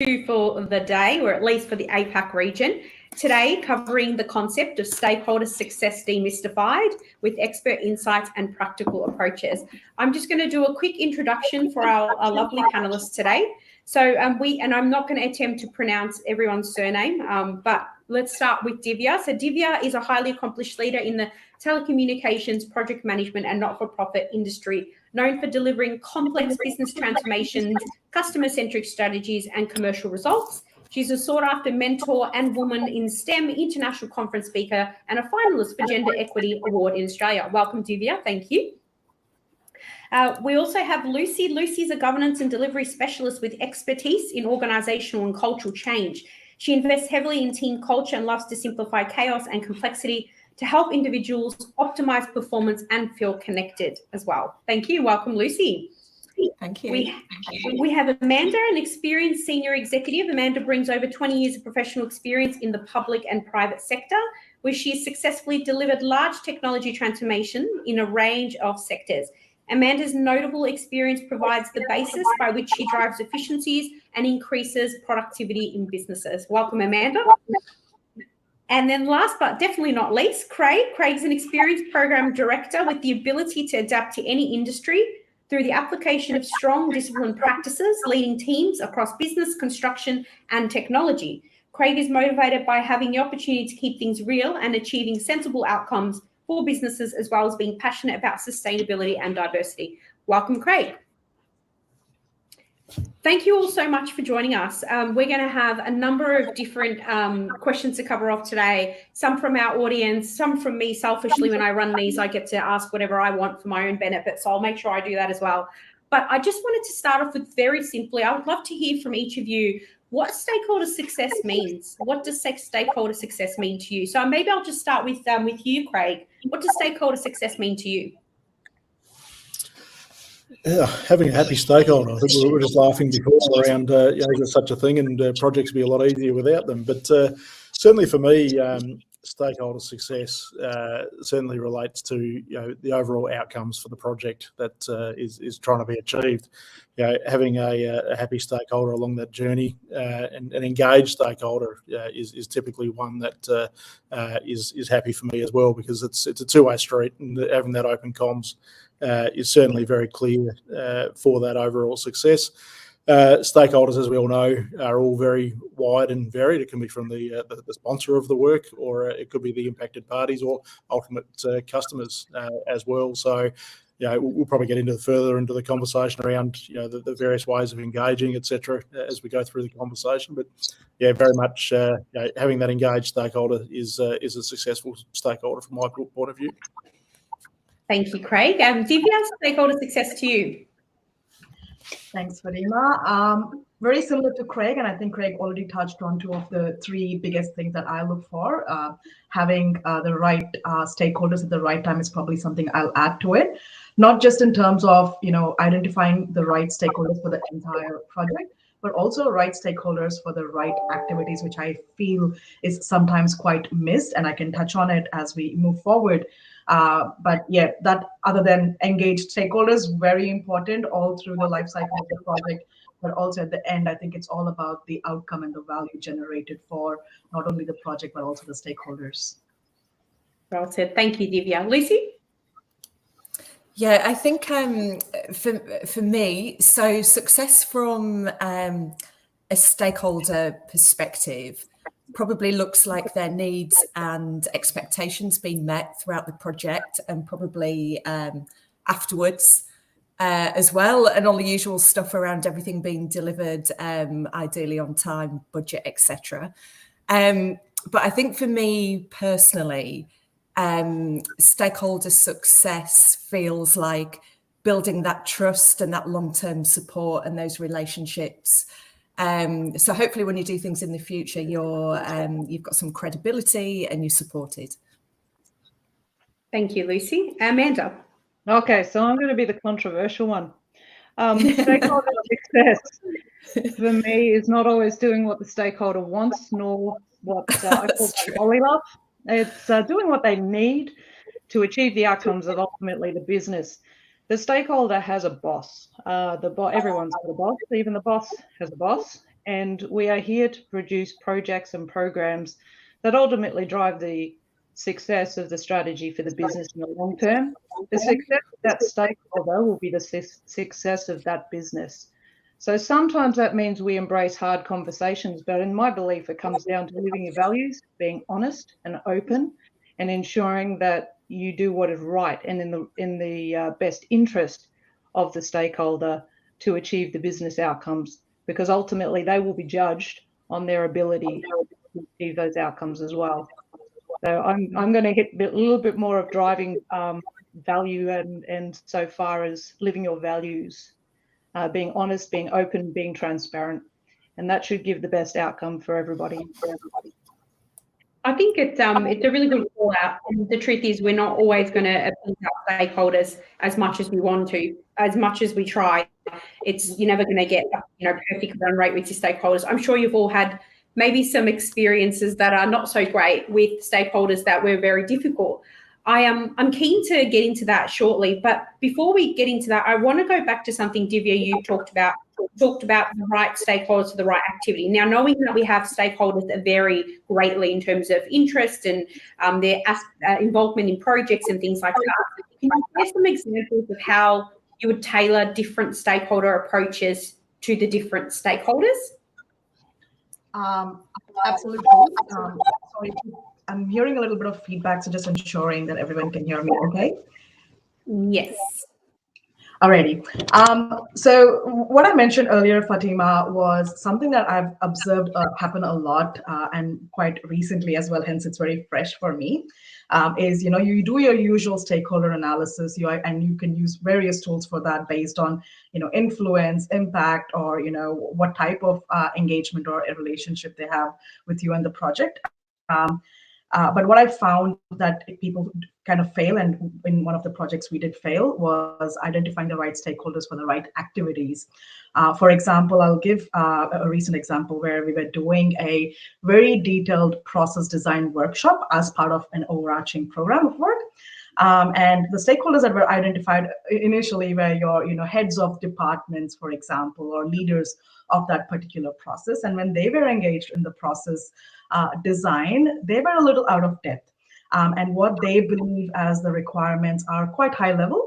for the day, or at least for the APAC region. Today, covering the concept of stakeholder success demystified with expert insights and practical approaches. I'm just going to do a quick introduction for our lovely panelists today. So I'm not going to attempt to pronounce everyone's surname, but let's start with Divya. So Divya is a highly accomplished leader in the telecommunications, project management and not-for-profit industry, known for delivering complex business transformations, customer-centric strategies and commercial results. She's a sought-after mentor and Woman in STEM international conference speaker and a finalist for Gender Equity Award in Australia. Welcome, Divya. Thank you. We also have Lucy. Lucy's a governance and delivery specialist with expertise in organisational and cultural change. She invests heavily in team culture and loves to simplify chaos and complexity to help individuals optimise performance and feel connected as well. Thank you. Welcome, Lucy. Thank you. We have Amanda, an experienced senior executive. Amanda brings over 20 years of professional experience in the public and private sector, where she has successfully delivered large technology transformation in a range of sectors. Amanda's notable experience provides the basis by which she drives efficiencies and increases productivity in businesses. Welcome, Amanda. And then last but definitely not least, Craig. Craig's an experienced program director with the ability to adapt to any industry through the application of strong discipline practices, leading teams across business, construction and technology. Craig is motivated by having the opportunity to keep things real and achieving sensible outcomes for businesses, as well as being passionate about sustainability and diversity. Welcome, Craig. Thank you all so much for joining us. We're going to have a number of different questions to cover off today, some from our audience, some from me selfishly. When I run these, I get to ask whatever I want for my own benefit, so I'll make sure I do that as well. But I just wanted to start off with very simply, I would love to hear from each of you what stakeholder success means. What does stakeholder success mean to you? So maybe I'll just start with you, Craig. What does stakeholder success mean to you? Yeah, having a happy stakeholder. I think we were just laughing before around, there's such a thing, and projects would be a lot easier without them. But certainly for me, stakeholder success certainly relates to the overall outcomes for the project that is trying to be achieved. Having a happy stakeholder along that journey, and an engaged stakeholder is typically one that is happy for me as well, because it's a two-way street, and having that open comms is certainly very clear for that overall success. Stakeholders, as we all know, are all very wide and varied. It can be from the sponsor of the work, or it could be the impacted parties or ultimate customers as well. So, we'll probably get further into the conversation around the various ways of engaging, etc., as we go through the conversation. But very much having that engaged stakeholder is a successful stakeholder from my point of view. Thank you, Craig. Divya, stakeholder success to you. Thanks, Fatima. Very similar to Craig, and I think Craig already touched on two of the three biggest things that I look for. Having the right stakeholders at the right time is probably something I'll add to it. Not just in terms of identifying the right stakeholders for the entire project, but also right stakeholders for the right activities, which I feel is sometimes quite missed, and I can touch on it as we move forward. But that other than engaged stakeholders, very important all through the life cycle of the project, but also at the end, I think it's all about the outcome and the value generated for not only the project, but also the stakeholders. Well said. Thank you, Divya. Lucy? Yeah, I think for me, so success from a stakeholder perspective probably looks like their needs and expectations being met throughout the project, and probably afterwards as well, and all the usual stuff around everything being delivered ideally on time, budget, etc. But I think for me personally, stakeholder success feels like building that trust and that long-term support and those relationships. So hopefully when you do things in the future, you've got some credibility and you're supported. Thank you, Lucy. Amanda? Okay, so I'm going to be the controversial one. Stakeholder success for me is not always doing what the stakeholder wants, nor what I call Goldilocks. It's doing what they need to achieve the outcomes of ultimately the business. The stakeholder has a boss. Everyone's got a boss. Even the boss has a boss. and we are here to produce projects and programs that ultimately drive the success of the strategy for the business in the long term. The success of that stakeholder will be the success of that business. So sometimes that means we embrace hard conversations, but in my belief, it comes down to living your values, being honest and open, and ensuring that you do what is right and in the best interest of the stakeholder to achieve the business outcomes, because ultimately they will be judged on their ability to achieve those outcomes as well. So I'm going to hit a little bit more of driving value and so far as living your values, being honest, being open, being transparent, and that should give the best outcome for everybody. I think it's a really good call out. And the truth is, we're not always going to appease our stakeholders as much as we want to, as much as we try. You're never going to get perfect run rate with your stakeholders. I'm sure you've all had maybe some experiences that are not so great with stakeholders that were very difficult. I'm keen to get into that shortly, but before we get into that, I want to go back to something, Divya, you talked about the right stakeholders for the right activity. Now, knowing that we have stakeholders that vary greatly in terms of interest and their involvement in projects and things like that, can you share some examples of how you would tailor different stakeholder approaches to the different stakeholders? Absolutely. Sorry, I'm hearing a little bit of feedback, so just ensuring that everyone can hear me okay. Yes. Alrighty. So what I mentioned earlier, Fatima, was something that I've observed happen a lot and quite recently as well, hence it's very fresh for me, is, you do your usual stakeholder analysis, and you can use various tools for that based on, influence, impact, or, what type of engagement or a relationship they have with you and the project. But what I found that people kind of fail, and in one of the projects we did fail, was identifying the right stakeholders for the right activities. For example, I'll give a recent example where we were doing a very detailed process design workshop as part of an overarching program of work. And the stakeholders that were identified initially were your heads of departments, for example, or leaders of that particular process. And when they were engaged in the process design, they were a little out of depth. And what they believe as the requirements are quite high level,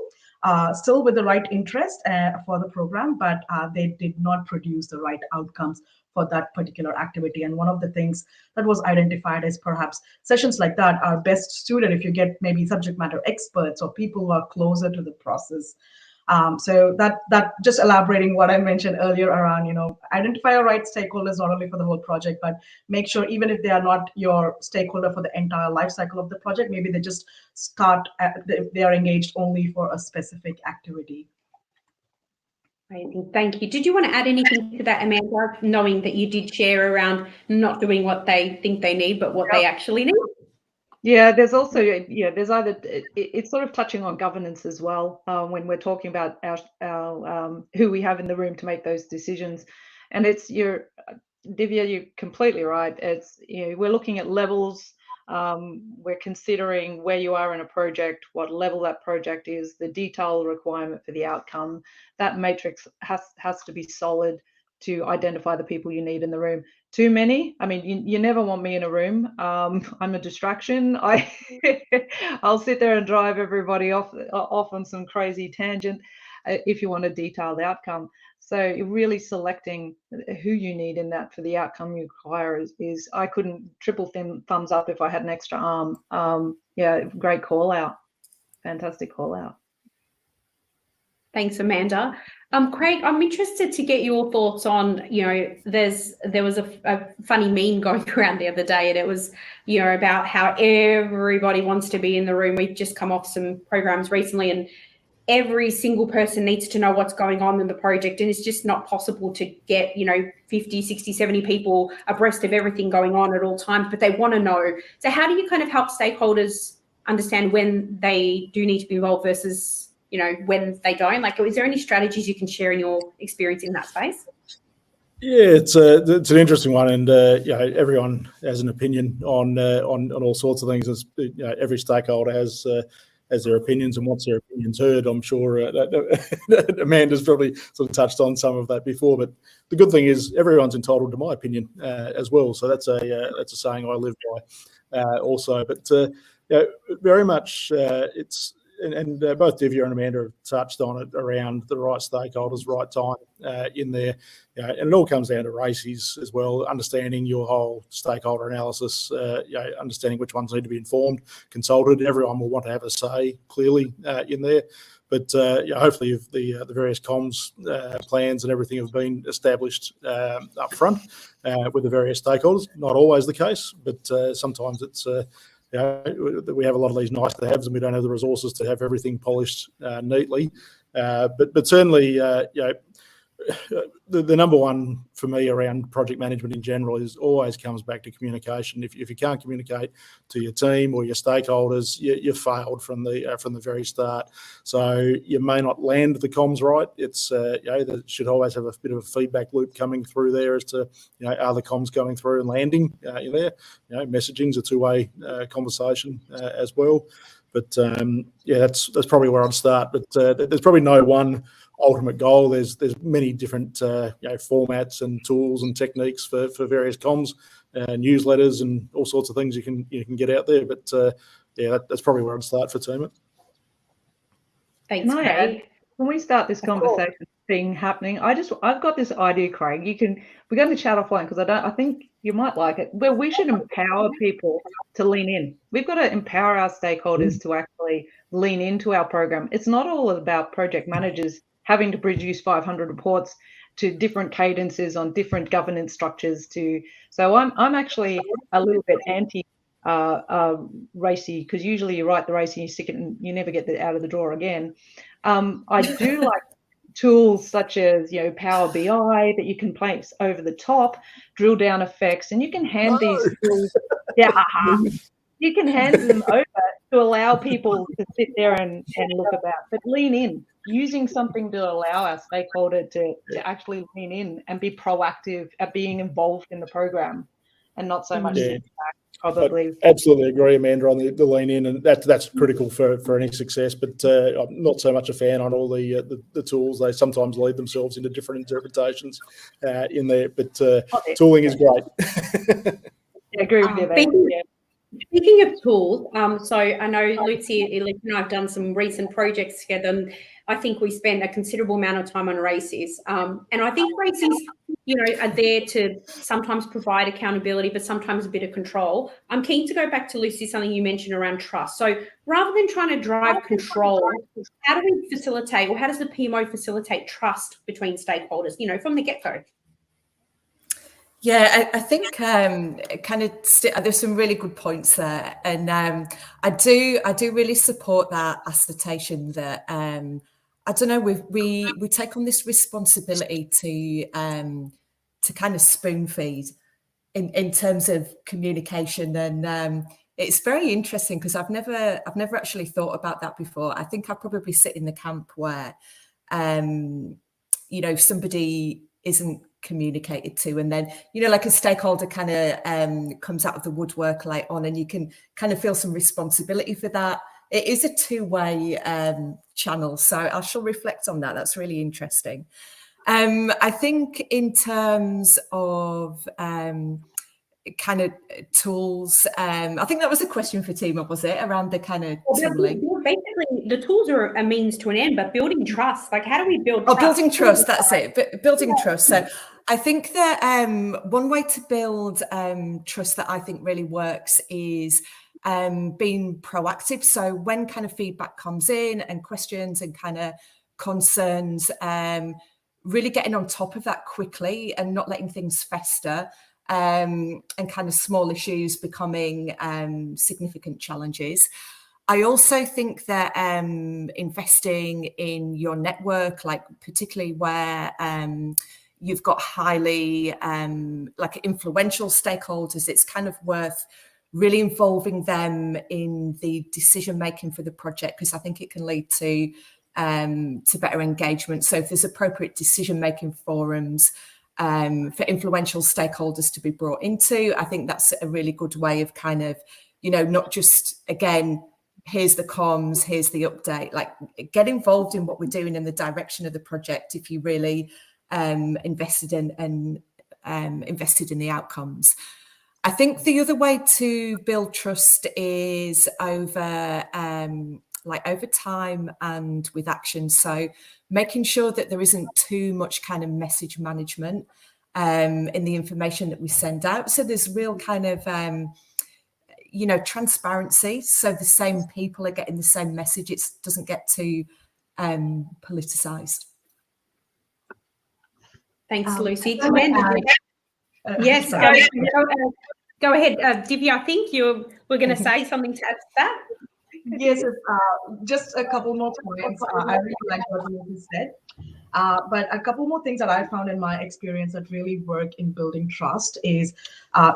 still with the right interest for the program, but they did not produce the right outcomes for that particular activity. And one of the things that was identified is perhaps sessions like that are best suited if you get maybe subject matter experts or people who are closer to the process. So that just elaborating what I mentioned earlier around, identify your right stakeholders, not only for the whole project, but make sure even if they are not your stakeholder for the entire life cycle of the project, maybe they just they are engaged only for a specific activity. Thank you. Did you want to add anything to that, Amanda, knowing that you did share around not doing what they think they need, but what they actually need? Yeah, there's also, it's sort of touching on governance as well when we're talking about our who we have in the room to make those decisions. And Divya, you're completely right. It's, we're looking at levels. We're considering where you are in a project, what level that project is, the detail requirement for the outcome. That matrix has to be solid to identify the people you need in the room. Too many, I mean, you never want me in a room. I'm a distraction. I'll sit there and drive everybody off on some crazy tangent if you want a detailed outcome. So really selecting who you need in that for the outcome you require is I couldn't triple thumbs up if I had an extra arm. Yeah, great call out. Fantastic call out. Thanks, Amanda. Craig, I'm interested to get your thoughts on, there was a funny meme going around the other day, and it was, about how everybody wants to be in the room. We've just come off some programs recently, and every single person needs to know what's going on in the project, and it's just not possible to get 50, 60, 70 people abreast of everything going on at all times, but they want to know. So how do you kind of help stakeholders understand when they do need to be involved versus when they don't? Like, is there any strategies you can share in your experience in that space? Yeah, it's an interesting one, and everyone has an opinion on all sorts of things. Every stakeholder has has their opinions and wants their opinions heard. I'm sure Amanda's probably sort of touched on some of that before, but the good thing is everyone's entitled to my opinion as well. So that's a saying I live by also. But very much it's. And both Divya and Amanda have touched on it around the right stakeholders, right time in there. And it all comes down to races as well, understanding your whole stakeholder analysis, understanding which ones need to be informed, consulted. Everyone will want to have a say clearly in there. But hopefully if the various comms plans and everything have been established up front with the various stakeholders. Not always the case, but sometimes it's... we have a lot of these nice to haves and we don't have the resources to have everything polished neatly. But certainly, the number one for me around project management in general is always comes back to communication. If you can't communicate to your team or your stakeholders, you failed from the very start. So you may not land the comms right. It's that should always have a bit of a feedback loop coming through there as to are the comms going through and landing in there. Messaging's a two-way conversation as well. But that's probably where I'd start. But there's probably no one ultimate goal. There's many different formats and tools and techniques for various comms, newsletters, and all sorts of things you can get out there. But that's probably where I'd start for Team It. Thanks, Craig. When we start this conversation thing happening, I've got this idea, Craig. We're going to chat offline because I think you might like it. Where we should empower people to lean in. We've got to empower our stakeholders to actually lean into our program. It's not all about project managers having to produce 500 reports to different cadences on different governance structures. So I'm actually a little bit anti racy, because usually you write the race and you stick it and you never get it out of the drawer again. I do like tools such as Power BI that you can place over the top, drill down effects, and you can hand these tools. You can hand them over to allow people to sit there and look about, but lean in, using something to allow our stakeholder to actually lean in and be proactive at being involved in the program and not so much sit back, probably. I absolutely agree, Amanda, on the lean in, and that's critical for any success. But I'm not so much a fan on all the tools. They sometimes lead themselves into different interpretations in there. But tooling is great. I agree with you there. Speaking of tools, so I know Lucy and I have done some recent projects together, and I think we spend a considerable amount of time on races. And I think races, are there to sometimes provide accountability, but sometimes a bit of control. I'm keen to go back to Lucy, something you mentioned around trust. So rather than trying to drive control, how do we facilitate, or how does the PMO facilitate trust between stakeholders, from the get-go? Yeah, I think there's some really good points there, and I do really support that assertion that I don't know, we take on this responsibility to kind of spoon feed in terms of communication, and it's very interesting because I've never actually thought about that before. I think I probably sit in the camp where somebody isn't communicated to, and then like a stakeholder kind of comes out of the woodwork later on, and you can kind of feel some responsibility for that. It is a two-way channel, so I shall reflect on that. That's really interesting. I think in terms of kind of tools, I think that was a question for Tima, was it, around the kind of tooling? Basically, the tools are a means to an end, but building trust, like how do we build trust? Building trust, that's it, building trust. So I think that one way to build trust that I think really works is being proactive. So when kind of feedback comes in and questions and kind of concerns, really getting on top of that quickly and not letting things fester, and kind of small issues becoming significant challenges. I also think that investing in your network, like particularly where you've got highly like influential stakeholders, it's kind of worth really involving them in the decision making for the project, because I think it can lead to better engagement. So if there's appropriate decision making forums for influential stakeholders to be brought into, I think that's a really good way of kind of, not just, again, here's the comms, here's the update. Like, get involved in what we're doing in the direction of the project if you really invested in the outcomes. I think the other way to build trust is over time and with action. So making sure that there isn't too much kind of message management in the information that we send out. So there's real kind of transparency. So the same people are getting the same message. It doesn't get too politicized. Thanks, Lucy. Yes, go ahead, Divya. I think you were going to say something to add to that. Yes, just a couple more points. I really like what Lucy said. But a couple more things that I found in my experience that really work in building trust is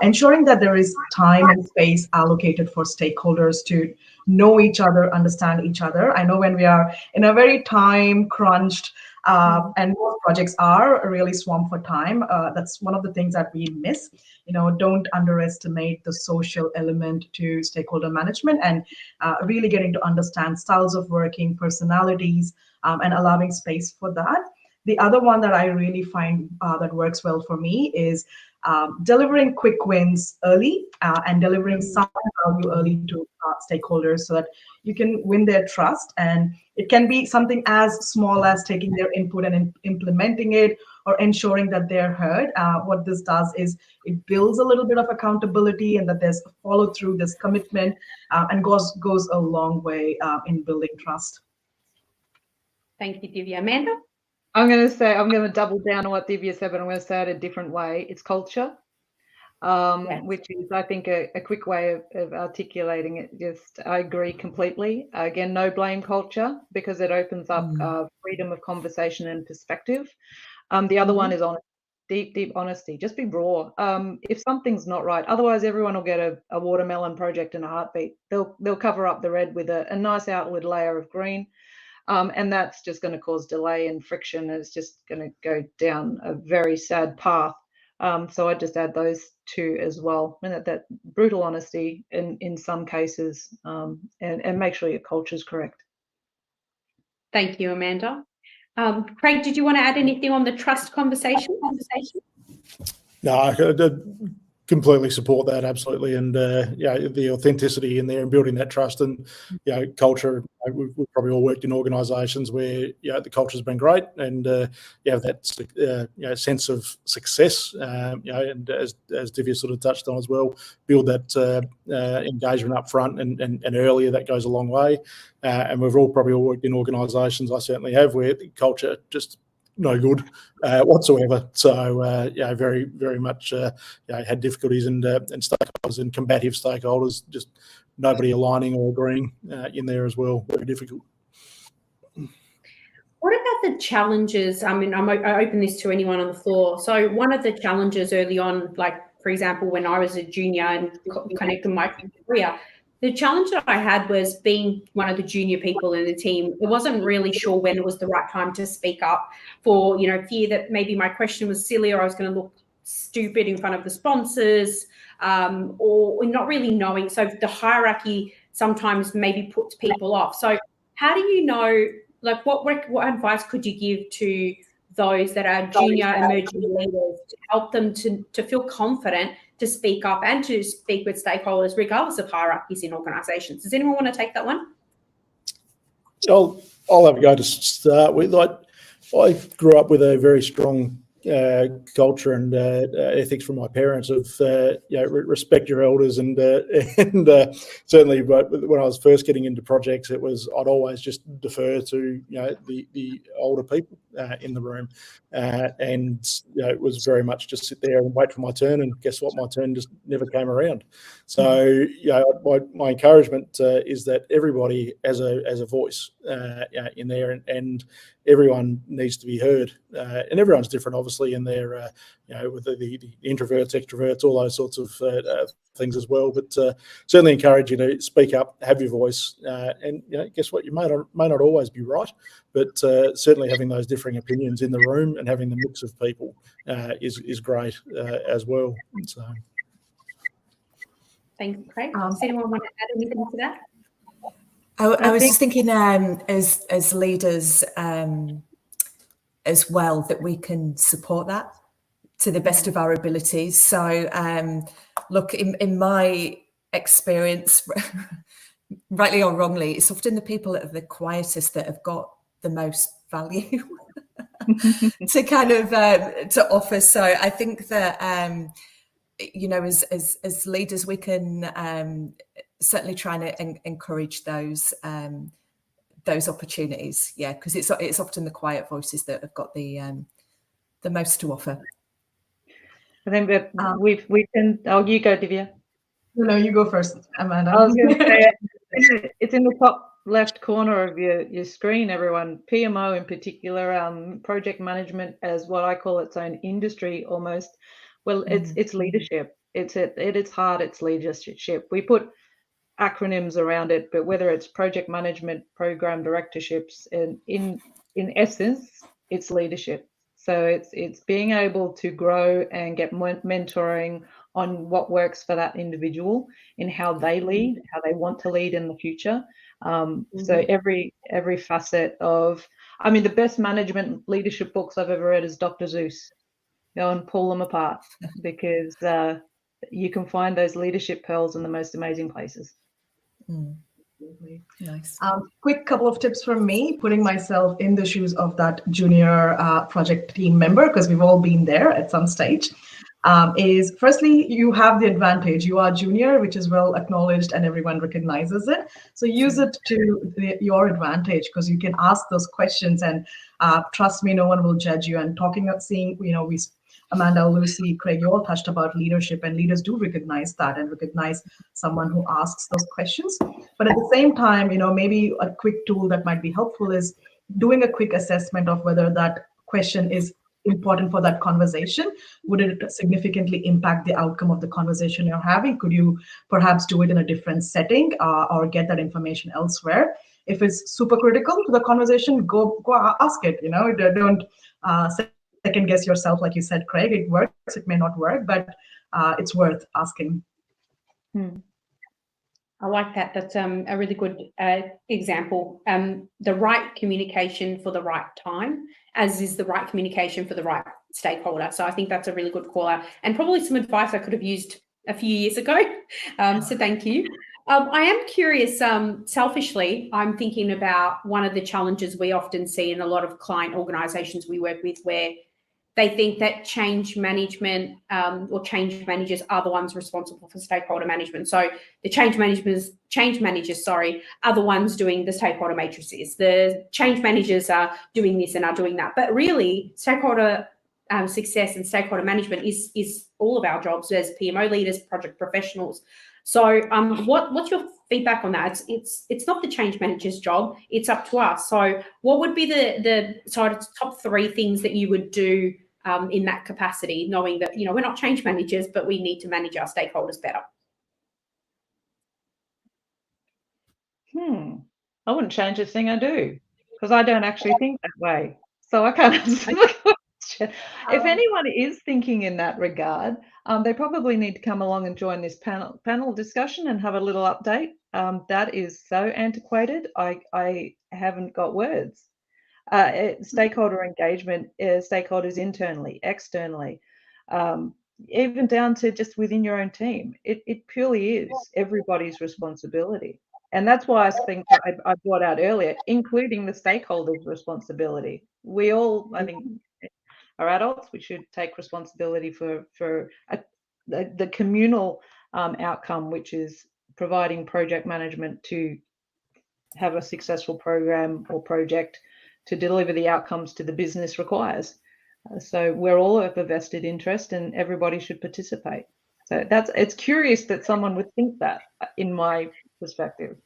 ensuring that there is time and space allocated for stakeholders to know each other, understand each other. I know when we are in a very time crunched and most projects are really swamped for time, that's one of the things that we miss. Don't underestimate the social element to stakeholder management and really getting to understand styles of working, personalities, and allowing space for that. The other one that I really find that works well for me is delivering quick wins early and delivering some value early to stakeholders so that you can win their trust. And it can be something as small as taking their input and implementing it or ensuring that they're heard. What this does is it builds a little bit of accountability and that there's a follow through, this commitment, and goes a long way in building trust. Thank you, Divya. Amanda? I'm going to double down on what Divya said, but I'm going to say it a different way. It's culture, yes. Which is, I think, a quick way of articulating it. I agree completely. Again, no blame culture, because it opens up freedom of conversation and perspective. The other one is deep honesty. Just be raw. If something's not right, otherwise everyone will get a watermelon project in a heartbeat. They'll cover up the red with a nice outward layer of green. And that's just going to cause delay and friction. It's just going to go down a very sad path. So I just add those two as well, and that brutal honesty in some cases, and make sure your culture is correct. Thank you, Amanda. Craig, did you want to add anything on the trust conversation? No, I completely support that, absolutely, and the authenticity in there and building that trust and culture. We've probably all worked in organisations where the culture's been great, and you have that sense of success. And as Divya sort of touched on as well, build that engagement up front and earlier. That goes a long way. And we've probably all worked in organisations. I certainly have, where the culture just no good whatsoever. So very, very much had difficulties and stakeholders and combative stakeholders, just nobody aligning or agreeing in there as well. Very difficult. What about the challenges? I mean, I open this to anyone on the floor. So one of the challenges early on, like for example, when I was a junior and connected my career, the challenge that I had was being one of the junior people in the team. I wasn't really sure when it was the right time to speak up for, fear that maybe my question was silly or I was going to look stupid in front of the sponsors, or not really knowing. So the hierarchy sometimes maybe puts people off. So how do you know, like what advice could you give to those that are junior emerging leaders to help them to feel confident to speak up and to speak with stakeholders, regardless of hierarchies in organisations? Does anyone want to take that one? I'll have a go to start with. I grew up with a very strong culture and ethics from my parents of respect your elders and certainly, but when I was first getting into projects, it was I'd always just defer to the older people in the room, and it was very much just sit there and wait for my turn, and guess what, my turn just never came around. So my encouragement is that everybody has a voice in there, and everyone needs to be heard, and everyone's different, obviously, in their with the introverts, extroverts, all those sorts of things as well. But certainly encourage you to speak up, have your voice, and guess what, you may not always be right, but certainly having those differing opinions in the room and having the mix of people is great as well. So, thanks, Craig. Does anyone want to add anything to that? I was just thinking as leaders as well, that we can support that to the best of our abilities. So look, in my experience, rightly or wrongly, it's often the people that are the quietest that have got the most value to kind of to offer. So I think that you know, as leaders, we can certainly try and encourage those opportunities. Yeah, because it's often the quiet voices that have got the most to offer. I think that we can. Oh, you go, Divya. No, you go first, Amanda. I was going to say it's in the top left corner of your screen, everyone. PMO in particular, project management as what I call its own industry almost. Well, it's leadership. It's at its heart, it's leadership. We put acronyms around it, but whether it's project management, program directorships, and in essence, it's leadership. So it's being able to grow and get mentoring on what works for that individual in how they lead, how they want to lead in the future. So every facet of, I mean, the best management leadership books I've ever read is Dr. Seuss. Go and pull them apart, because you can find those leadership pearls in the most amazing places. Nice. Quick couple of tips from me, putting myself in the shoes of that junior project team member, because we've all been there at some stage, is firstly, you have the advantage. You are junior, which is well acknowledged and everyone recognizes it. So use it to your advantage, because you can ask those questions, and trust me, no one will judge you. And seeing, you know, Amanda, Lucy, Craig, you all touched about leadership, and leaders do recognize that and recognize someone who asks those questions. But at the same time, you know, maybe a quick tool that might be helpful is doing a quick assessment of whether that question is important for that conversation. Would it significantly impact the outcome of the conversation you're having? Could you perhaps do it in a different setting or get that information elsewhere? If it's super critical to the conversation, go ask it. You know, don't second guess yourself, like you said, Craig. It works, it may not work, but it's worth asking. I like that. That's a really good example. The right communication for the right time, as is the right communication for the right stakeholder. So I think that's a really good call out, and probably some advice I could have used a few years ago. So thank you. I am curious, selfishly, I'm thinking about one of the challenges we often see in a lot of client organizations we work with, where they think that change management or change managers are the ones responsible for stakeholder management. So the change managers, are the ones doing the stakeholder matrices. The change managers are doing this and are doing that. But really, stakeholder success and stakeholder management is all of our jobs as PMO leaders, project professionals. So what's your feedback on that? It's not the change manager's job. It's up to us. So what would be the sort of top 3 things that you would do in that capacity, knowing that, you know, we're not change managers, but we need to manage our stakeholders better? I wouldn't change a thing I do, because I don't actually think that way. So I can't answer the question. If anyone is thinking in that regard, they probably need to come along and join this panel discussion and have a little update. That is so antiquated. I haven't got words. Stakeholder engagement, stakeholders internally, externally, even down to just within your own team. It purely is everybody's responsibility. And that's why I think I brought out earlier, including the stakeholders' responsibility. We all, I think, are adults. We should take responsibility for the communal outcome, which is providing project management to have a successful program or project to deliver the outcomes to the business requires. So we're all of a vested interest, and everybody should participate. So it's curious that someone would think that, in my perspective.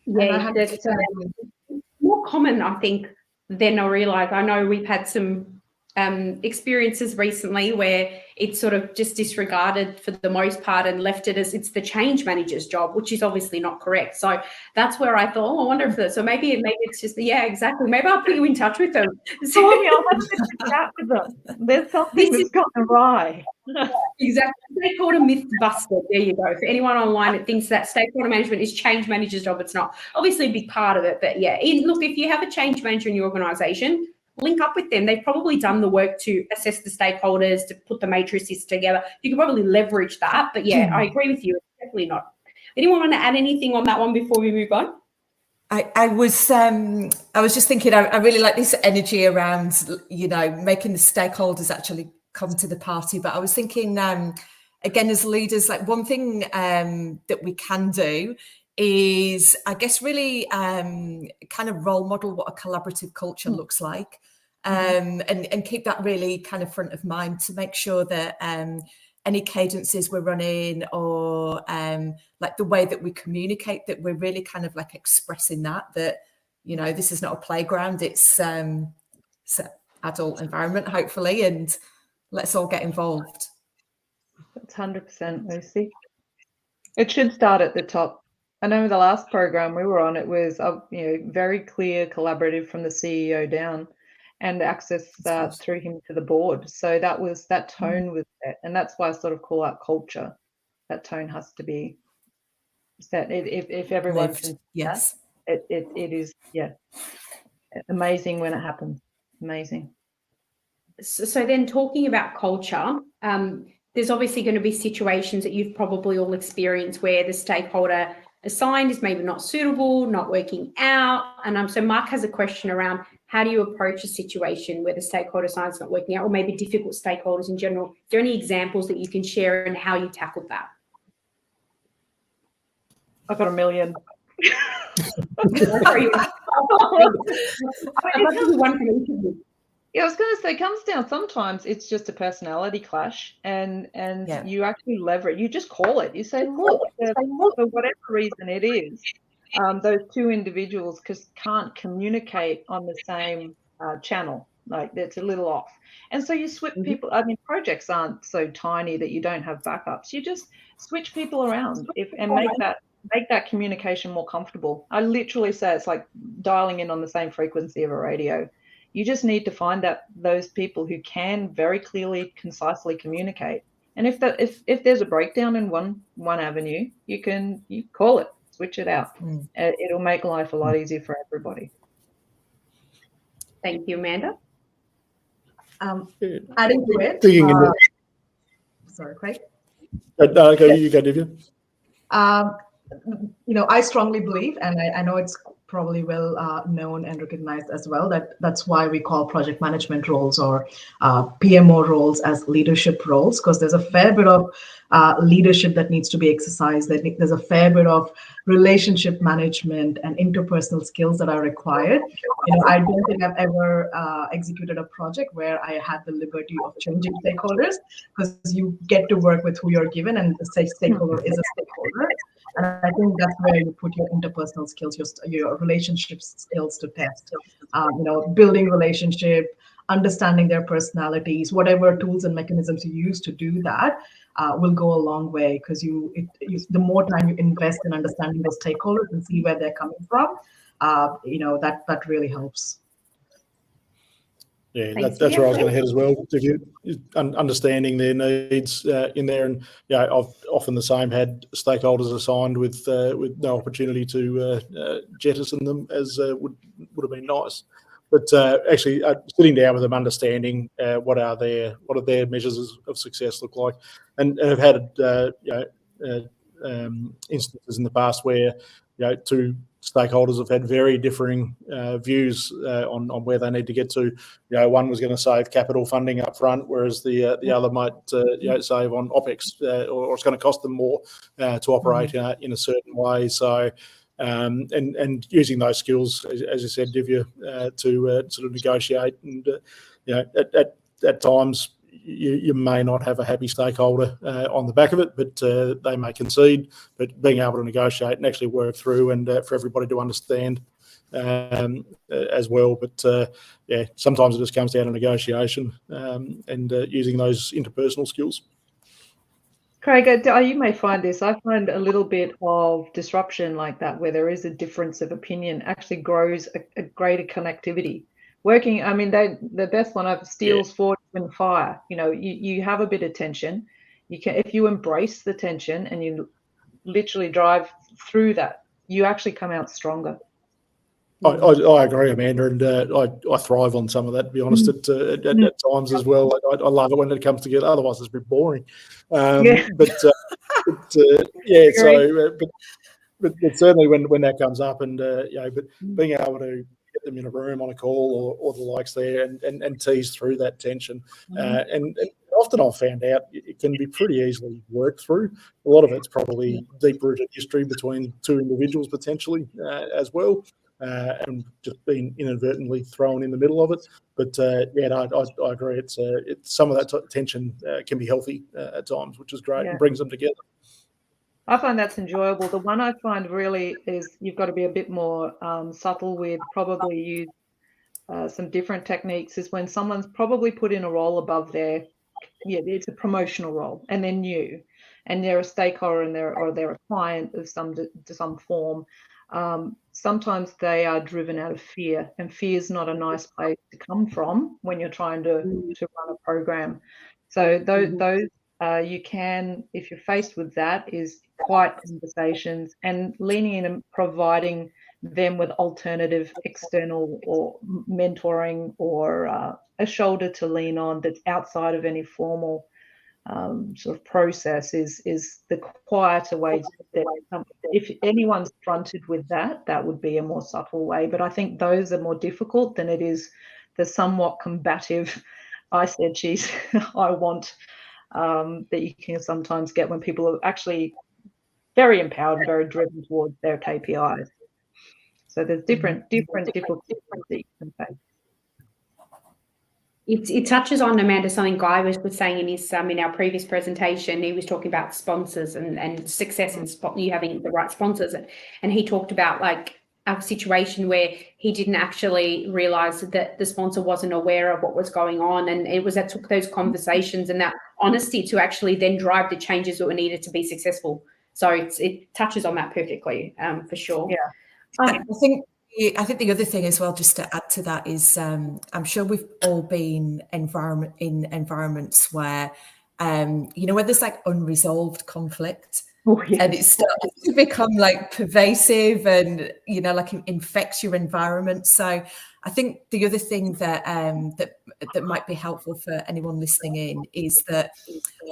Yeah, that's more common, I think, than I realise. I know we've had some experiences recently where it's sort of just disregarded for the most part and left it as it's the change manager's job, which is obviously not correct. So that's where I thought, I wonder if that. So maybe it's just exactly. Maybe I'll put you in touch with them. So I'll have to chat with them. There's something that's gone awry. Exactly. Stakeholder myth buster. There you go. For anyone online that thinks that stakeholder management is change manager's job, it's not. Obviously a big part of it, but look, if you have a change manager in your organisation, link up with them. They've probably done the work to assess the stakeholders, to put the matrices together. You can probably leverage that. But I agree with you. It's definitely not. Anyone want to add anything on that one before we move on? I was just thinking, I really like this energy around, making the stakeholders actually come to the party. But I was thinking, again, as leaders, like one thing that we can do is, I guess, really kind of role model what a collaborative culture looks like, and keep that really kind of front of mind to make sure that any cadences we're running or like the way that we communicate, that we're really kind of like expressing that this is not a playground, it's an adult environment, hopefully, and let's all get involved. That's 100%, Lucy. It should start at the top. I know the last program we were on, it was very clear, collaborative from the CEO down, and access through him to the board. So that tone was set, and that's why I sort of call out culture. That tone has to be set. If everyone Lived. can, Yes, it is amazing when it happens. Amazing. So then, talking about culture, there's obviously going to be situations that you've probably all experienced where the stakeholder assigned is maybe not suitable, not working out. And so Mark has a question around how do you approach a situation where the stakeholder assigned is not working out, or maybe difficult stakeholders in general. Is there any examples that you can share and how you tackled that? I've got a million. I was going to say, it comes down, sometimes it's just a personality clash, and you actually leverage, you just call it. You say, look, for whatever reason it is, those two individuals can't communicate on the same channel. Like, that's a little off. And so you switch people. I mean, projects aren't so tiny that you don't have backups. You just switch people around and make that communication more comfortable. I literally say it's like dialing in on the same frequency of a radio. You just need to find those people who can very clearly, concisely communicate. And if there's a breakdown in one avenue, you call it, switch it out. It'll make life a lot easier for everybody. Thank you, Amanda. Adding to it. Sorry, Craig. You go, Divya. I strongly believe, and I know it's probably well known and recognized as well, that's why we call project management roles or PMO roles as leadership roles, because there's a fair bit of leadership that needs to be exercised. There's a fair bit of relationship management and interpersonal skills that are required. I don't think I've ever executed a project where I had the liberty of changing stakeholders, because you get to work with who you're given, and the stakeholder is a stakeholder. And I think that's where you put your interpersonal skills, your relationship skills to test. Building relationship, understanding their personalities, whatever tools and mechanisms you use to do that will go a long way, because the more time you invest in understanding those stakeholders and see where they're coming from, that really helps. Yeah, that's where I was going to head as well. If you understanding their needs in there, and I've often the same had stakeholders assigned with no opportunity to jettison them, as would have been nice. But actually, sitting down with them, understanding what their measures of success look like, and I've had instances in the past where two stakeholders have had very differing views on where they need to get to. One was going to save capital funding up front, whereas the other might save on OPEX, or it's going to cost them more to operate in a certain way. So, and using those skills, as you said, Divya, to sort of negotiate, and at times you may not have a happy stakeholder on the back of it, but they may concede. But being able to negotiate and actually work through, and for everybody to understand as well. But yeah, sometimes it just comes down to negotiation and using those interpersonal skills. Craig, you may find this. I find a little bit of disruption like that, where there is a difference of opinion, actually grows a greater connectivity. Working, I mean, the best one of steel's forged in fire. You know, you have a bit of tension. You can, if you embrace the tension and you literally drive through that, you actually come out stronger. I agree, Amanda, and I thrive on some of that, to be honest, at times as well. I love it when it comes together. Otherwise, it's a bit boring. But certainly when that comes up, and but being able to get them in a room on a call or the likes there, and tease through that tension, and often I've found out it can be pretty easily worked through. A lot of it's probably deep-rooted history between two individuals potentially as well. And just being inadvertently thrown in the middle of it, but I agree. It's some of that tension can be healthy at times, which is great and brings them together. I find that's enjoyable. The one I find really is you've got to be a bit more subtle with, probably use some different techniques, is when someone's probably put in a role above their, it's a promotional role and they're new and they're a stakeholder and they're a client of some form. Sometimes they are driven out of fear, and fear is not a nice place to come from when you're trying to run a program. So those you can, if you're faced with that, is quiet conversations and leaning in and providing them with alternative external or mentoring or a shoulder to lean on that's outside of any formal sort of process is the quieter way. That if anyone's fronted with that would be a more subtle way. But I think those are more difficult than it is the somewhat combative, I said, geez, I want, that you can sometimes get when people are actually very empowered and very driven towards their KPIs. So there's different difficulties that you can face. It touches on, Amanda, something Guy was saying in his in our previous presentation. He was talking about sponsors and success in you having the right sponsors, and he talked about like a situation where he didn't actually realize that the sponsor wasn't aware of what was going on, and it was that took those conversations and that honesty to actually then drive the changes that were needed to be successful. So it touches on that perfectly, for sure. I think the other thing as well, just to add to that, is I'm sure we've all been in environments where, where there's like unresolved conflict. And it starts to become like pervasive and, like infects your environment. So I think the other thing that that might be helpful for anyone listening in is that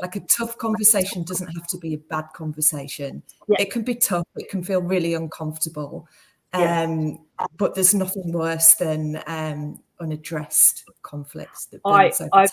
like a tough conversation doesn't have to be a bad conversation. It can be tough. It can feel really uncomfortable. But there's nothing worse than unaddressed conflicts that builds over time.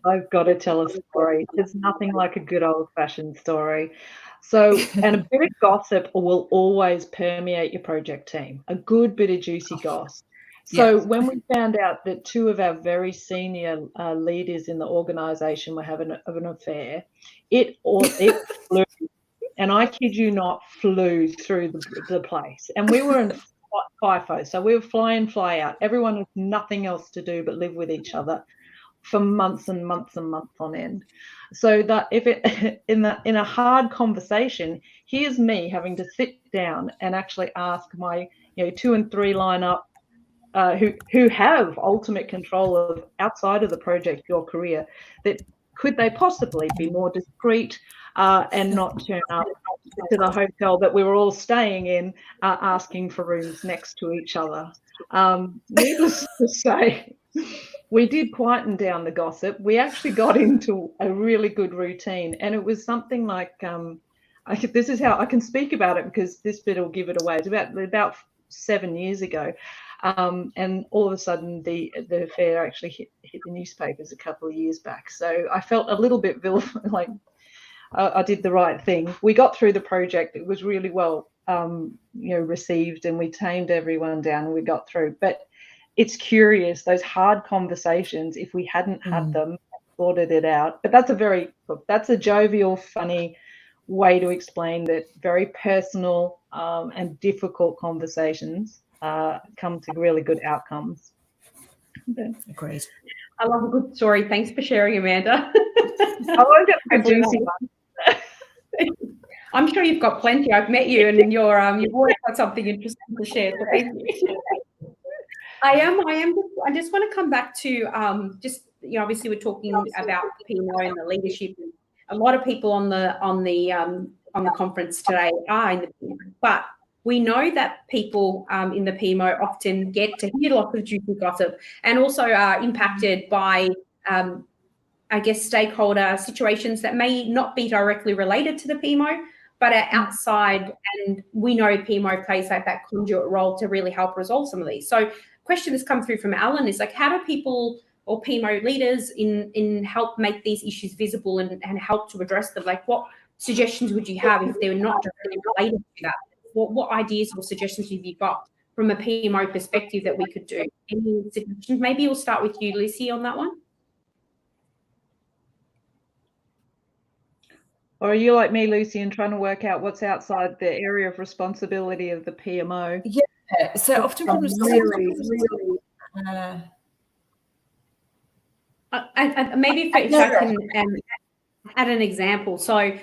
I've got to tell a story. There's nothing like a good old-fashioned story. So, and a bit of gossip will always permeate your project team. A good bit of juicy gossip. So when we found out that two of our very senior leaders in the organisation were having an affair, it flew. And I kid you not, flew through the place. And we were in FIFO, so we were fly in, fly out. Everyone had nothing else to do but live with each other for months and months and months on end. So that if it in a hard conversation, here's me having to sit down and actually ask my 2 and 3 lineup, who have ultimate control of outside of the project, your career, that could they possibly be more discreet and not turn up to the hotel that we were all staying in, asking for rooms next to each other. Needless to say, we did quieten down the gossip. We actually got into a really good routine, and it was something like, this is how I can speak about it because this bit will give it away. It's about 7 years ago. And all of a sudden the affair actually hit the newspapers a couple of years back. So I felt a little bit like I did the right thing. We got through the project. It was really well received, and we tamed everyone down and we got through. But it's curious, those hard conversations, if we hadn't had them, sorted it out. But that's a jovial, funny way to explain that very personal and difficult conversations come to really good outcomes. Okay. Agreed. I love a good story. Thanks for sharing, Amanda. I won't get the juicy one. I'm sure you've got plenty. I've met you, and you've always got something interesting to share. So thank you. I just want to come back to obviously we're talking about PMO and the leadership. A lot of people on the conference today are in the PMO, but we know that people in the PMO often get to hear lots of juicy gossip, and also are impacted by stakeholder situations that may not be directly related to the PMO, but are outside. And we know PMO plays that conduit role to really help resolve some of these. So, question that's come through from Alan is like, how do people or PMO leaders in help make these issues visible and help to address them? Like, what suggestions would you have if they're not directly related to that? What ideas or suggestions have you got from a PMO perspective that we could do? Any suggestions? Maybe we'll start with you, Lucy, on that one. Or are you like me, Lucy, and trying to work out what's outside the area of responsibility of the PMO? Yeah, so often from maybe if I can add an example. So,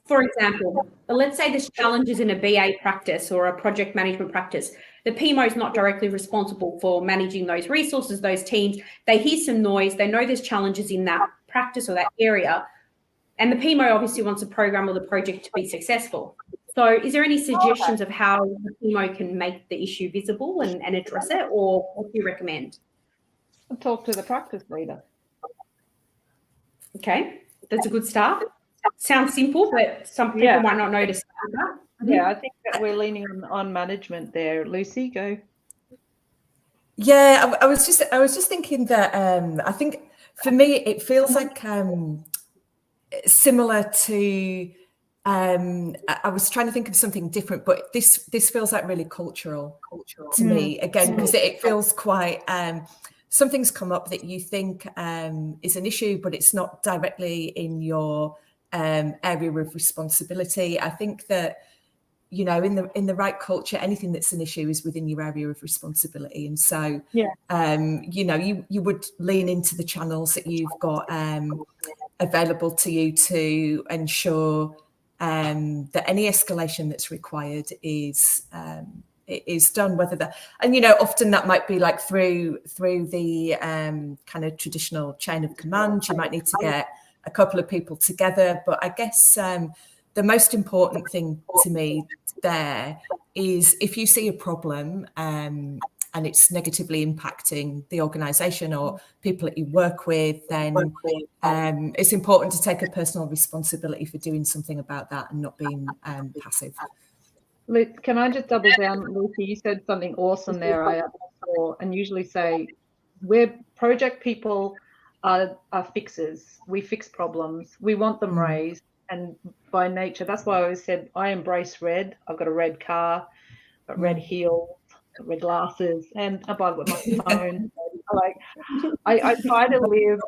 for example, let's say there's challenges in a BA practice or a project management practice. The PMO is not directly responsible for managing those resources, those teams. They hear some noise. They know there's challenges in that practice or that area. And the PMO obviously wants the program or the project to be successful. So is there any suggestions of how the PMO can make the issue visible and address it, or what do you recommend? I'll talk to the practice leader. Okay, that's a good start. Sounds simple, but some people might not notice that. Yeah, I think that we're leaning on management there. Lucy, go. Yeah, I was just thinking that I think for me it feels like similar to I was trying to think of something different, but this feels like really cultural to me again, because it feels quite something's come up that you think is an issue, but it's not directly in your area of responsibility. I think that, you know, in the right culture, anything that's an issue is within your area of responsibility. And so, you know, you would lean into the channels that you've got available to you to ensure that any escalation that's required is done, whether that, and, you know, often that might be like through the kind of traditional chain of command. You might need to get a couple of people together, but I guess the most important thing to me there is if you see a problem and it's negatively impacting the organisation or people that you work with, then it's important to take a personal responsibility for doing something about that and not being passive. Can I just double down, Lucy? You said something awesome there. I saw and usually say we're project people are fixers. We fix problems. We want them raised. And by nature, that's why I always said I embrace red. I've got a red car, got red heels, got red glasses, and I buy with my phone. Like I try to live.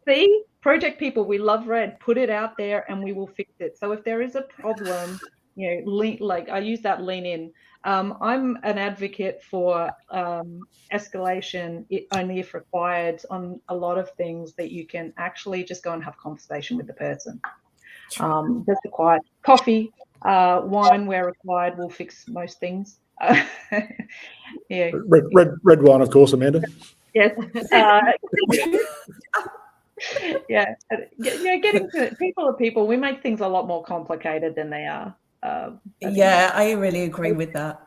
See, project people, we love red. Put it out there, and we will fix it. So if there is a problem, you know, I use that lean in. I'm an advocate for escalation only if required on a lot of things that you can actually just go and have conversation with the person. That's required. Coffee, wine where required will fix most things. Yeah. Red wine, of course, Amanda. Yes. Yeah. Getting to people are people. We make things a lot more complicated than they are. I really agree with that.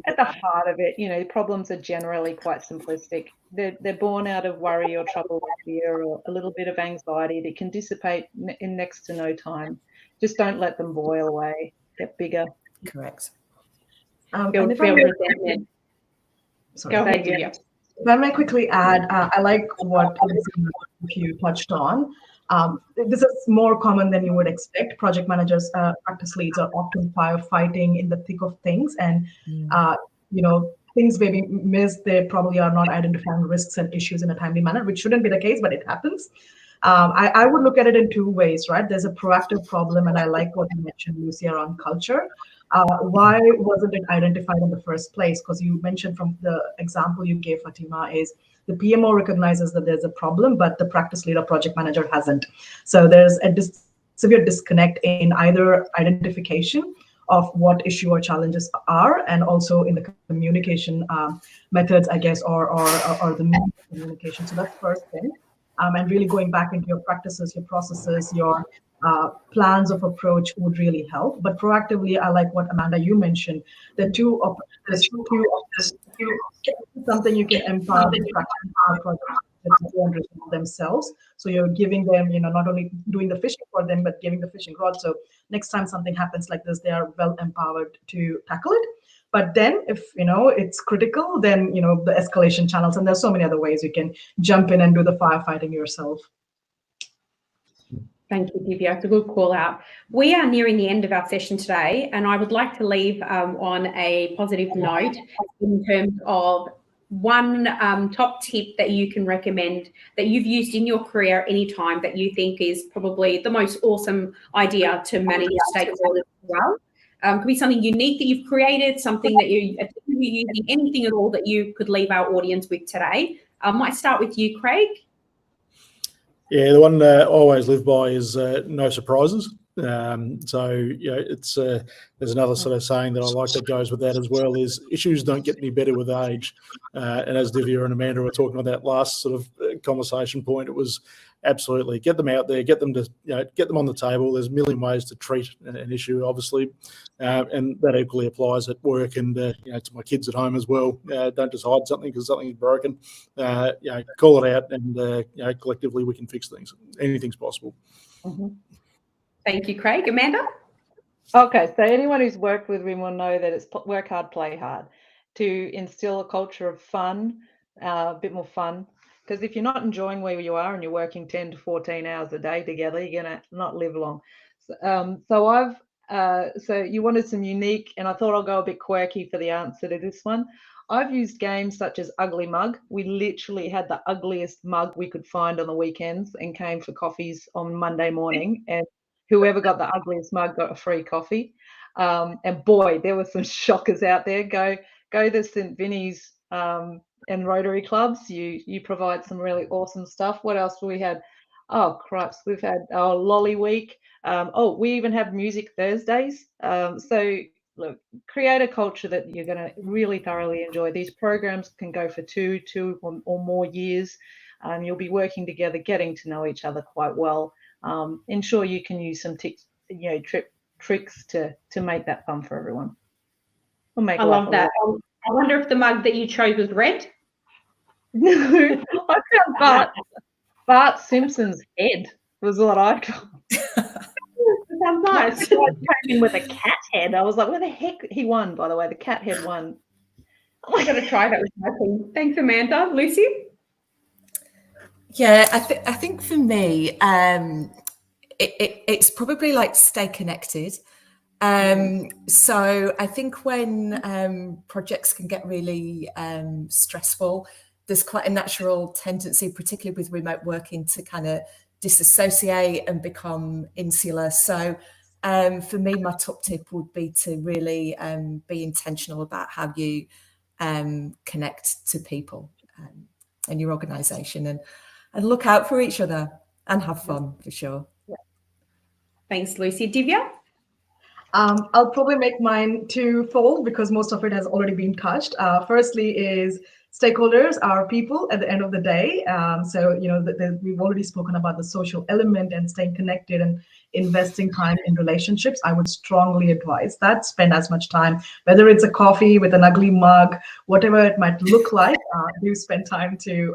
At the heart of it, you know, problems are generally quite simplistic. They're born out of worry or trouble or fear or a little bit of anxiety that can dissipate in next to no time. Just don't let them boil away. Get bigger. Correct. And if I may quickly add, I like what you touched on. This is more common than you would expect. Project managers, practice leads are often firefighting in the thick of things, and you know, things may be missed. They probably are not identifying risks and issues in a timely manner, which shouldn't be the case, but it happens. I would look at it in two ways, right? There's a proactive problem, and I like what you mentioned, Lucy, around culture. Why wasn't it identified in the first place? Because you mentioned from the example you gave, Fatima, is the PMO recognizes that there's a problem, but the practice leader project manager hasn't. So there's a severe disconnect in either identification of what issue or challenges are, and also in the communication methods, I guess, or the means of communication. So that's first thing. And really going back into your practices, your processes, your plans of approach would really help. But proactively, I like what Amanda, you mentioned, there's something you can empower the project themselves. So you're giving them, not only doing the fishing for them, but giving the fishing rod. So next time something happens like this, they are well empowered to tackle it. But then if, it's critical, then, the escalation channels, and there's so many other ways you can jump in and do the firefighting yourself. Thank you, Divya. It's a good call out. We are nearing the end of our session today, and I would like to leave on a positive note in terms of one top tip that you can recommend that you've used in your career anytime that you think is probably the most awesome idea to manage stakeholders as well. Could be something unique that you've created, something that you're using, anything at all that you could leave our audience with today. I might start with you, Craig. Yeah, the one I always live by is no surprises. So it's there's another sort of saying that I like that goes with that as well, is issues don't get any better with age. And as Divya and Amanda were talking about that last sort of conversation point, it was absolutely get them out there, get them to get them on the table. There's a million ways to treat an issue, obviously, and that equally applies at work and to my kids at home as well. Don't just hide something because something's broken. Call it out, and collectively we can fix things. Anything's possible. Mm-hmm. Thank you, Craig. Amanda? Okay, so anyone who's worked with me will know that it's work hard, play hard, to instill a culture of fun, a bit more fun. Because if you're not enjoying where you are and you're working 10 to 14 hours a day together, you're going to not live long. So you wanted some unique, and I thought I'll go a bit quirky for the answer to this one. I've used games such as Ugly Mug. We literally had the ugliest mug we could find on the weekends and came for coffees on Monday morning, and whoever got the ugliest mug got a free coffee. And boy, there were some shockers out there. Go to St. Vinny's and Rotary clubs. You provide some really awesome stuff. What else we had? Oh, crups. We've had Lolly Week. We even have Music Thursdays. So look, create a culture that you're going to really thoroughly enjoy. These programs can go for two or more years. You'll be working together, getting to know each other quite well. Ensure you can use some tricks to make that fun for everyone. I love that. I wonder if the mug that you chose was red. No, I found Bart Simpson's head was what I got. Sounds nice. I came in with a cat head. I was like, where the heck? He won, by the way. The cat head won. I got to try that with my team. Thanks, Amanda. Lucy? Yeah, I think for me, it's probably like stay connected. So I think when projects can get really stressful, there's quite a natural tendency, particularly with remote working, to kind of disassociate and become insular. So for me, my top tip would be to really be intentional about how you connect to people in your organisation, and look out for each other and have fun, for sure. Yeah. Thanks, Lucy. Divya? I'll probably make mine twofold because most of it has already been touched. Firstly is stakeholders are people at the end of the day. So, we've already spoken about the social element and staying connected and investing time in relationships. I would strongly advise that. Spend as much time, whether it's a coffee with an ugly mug, whatever it might look like, do spend time to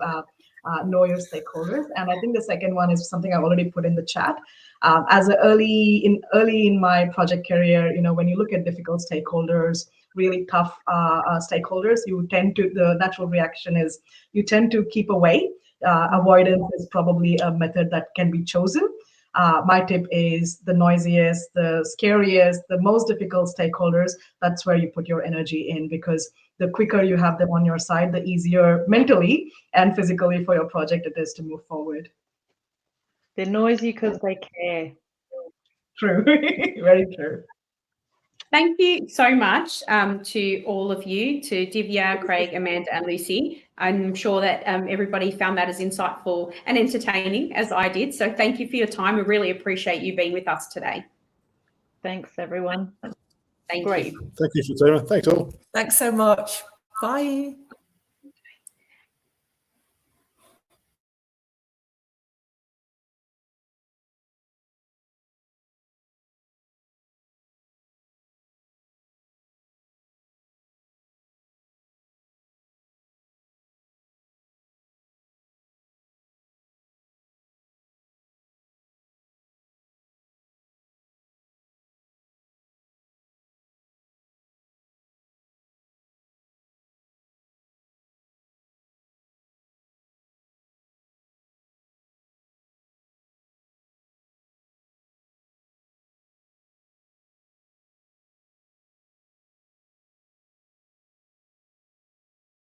know your stakeholders. And I think the second one is something I already put in the chat. As early in my project career, when you look at difficult stakeholders, really tough stakeholders, the natural reaction is you tend to keep away. Avoidance is probably a method that can be chosen. My tip is the noisiest, the scariest, the most difficult stakeholders. That's where you put your energy in, because the quicker you have them on your side, the easier mentally and physically for your project it is to move forward. They're noisy because they care. True. Very true. Thank you so much to all of you, to Divya, Craig, Amanda, and Lucy. I'm sure that everybody found that as insightful and entertaining as I did. So thank you for your time. We really appreciate you being with us today. Thanks, everyone. Thank Great. you. Thank you, Fatima. Thanks all. Thanks so much. Bye.